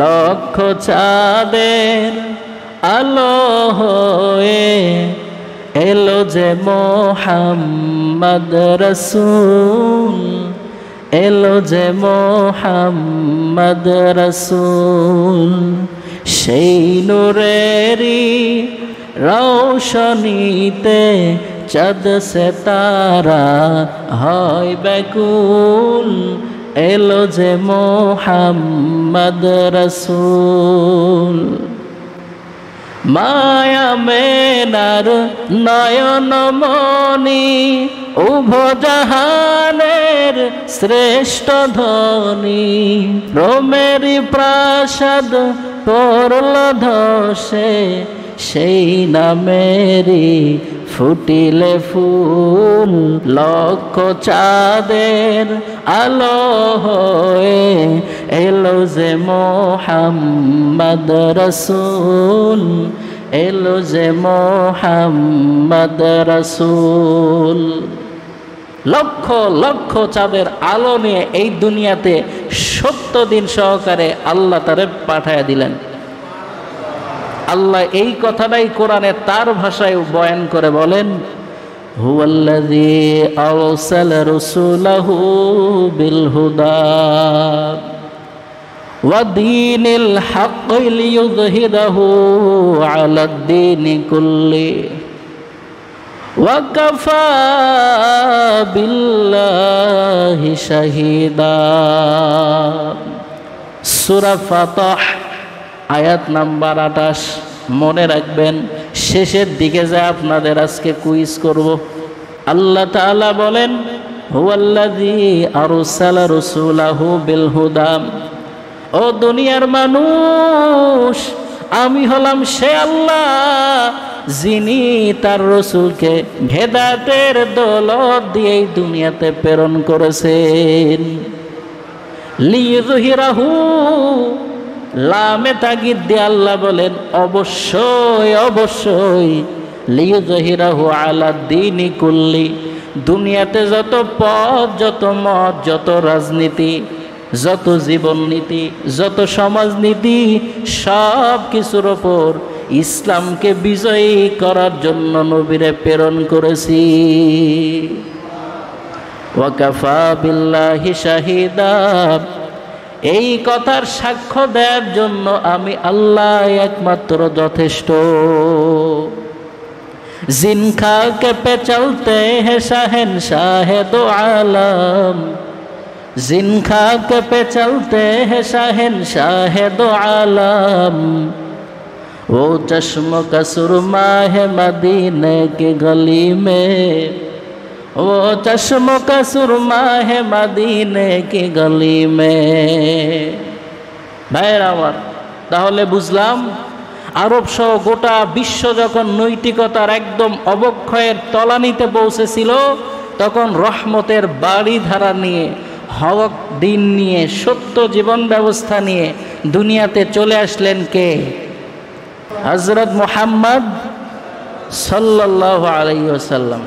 লক্ষ চাঁদের আলো হয়ে এলো যে মোহাম্মদ রসূল, এলো যে মোহাম্মদ রসূল। সেই নূরেরই রৌশনীতে চাঁদ সিতারা হয় ব্যাকুল, এলো যে মোহাম্মদ রসূল। মায়া মেনার নয়ন মনি উভজাহানের শ্রেষ্ঠ ধনী, রোমেরি প্রাসাদ পড়ল ধসে সেই নামেরি ফুটিলে ফুল। লক্ষ চাঁদের আলো হয়ে এলো যে মোহাম্মদ রসূল, এলো যে মোহাম্মদ রসূল। লক্ষ লক্ষ চাঁদের আলো নিয়ে এই দুনিয়াতে 70 দিন সহকারে আল্লাহ তারে পাঠায় দিলেন। আল্লাহ এই কথাটাই কোরআনে তার ভাষায় বয়ান করে বলেন, হুয়াল্লাযী আরসালা রাসূলাহু বিল হুদা ওয়া দীনিল হাক্কি লিইয়ুযহিরাহু আলাদ দীনি কুল্লি ওয়া কাফা বিল্লাহি শাহীদা। সূরা ফাতহ আয়াত নাম্বার 28। মনে রাখবেন, শেষের দিকে যা আপনাদের আজকে কুইজ করব। আল্লাহ তাআলা বলেন, হুয়াল্লাযী আরসালা রাসূলাহু বিল হুদা। ও দুনিয়ার মানুষ, আমি হলাম সে আল্লাহ যিনি তার রসূলকে হেদায়েতের দৌলত দিয়ে এই দুনিয়াতে প্রেরণ করেছেন। লিইয়ুযহিরাহু, লামে তাগিদ দিয়ে আল্লাহ বলেন অবশ্যই অবশ্যই, লিইয়ুযহিরাহু আলা দীনি কুল্লি, দুনিয়াতে যত পথ, যত মত, যত রাজনীতি, যত জীবননীতি, যত সমাজনীতি, সব কিছুর ওপর ইসলামকে বিজয়ী করার জন্য নবীরে প্রেরণ করেছি। ওয়া কাফা বিল্লাহি শাহীদা, এই কথার সাক্ষ্য দেওয়ার জন্য আমি আল্লাহ একমাত্র যথেষ্ট। জিনকা কে পে চলতে হে শাহেনশাহ দো আলম, জিনকা কে পে চলতে হে শাহেনশাহ দো আলম, वो चश्म का सुरमा है मदीने की गली में, वो चश्म का सुरमा है मदीने की गली में। ভাইরা আমার, তাহলে বুঝলাম আরব সহ গোটা বিশ্ব যখন নৈতিকতার একদম অবক্ষয়ের তলানিতে পৌঁছেছিল, তখন রহমতের বাড়ি ধারা নিয়ে, হক দিন নিয়ে, সত্য জীবন ব্যবস্থা নিয়ে দুনিয়াতে চলে আসলেন কে? হযরত মুহাম্মদ সাল্লাল্লাহু আলাইহি ওয়াসাল্লাম।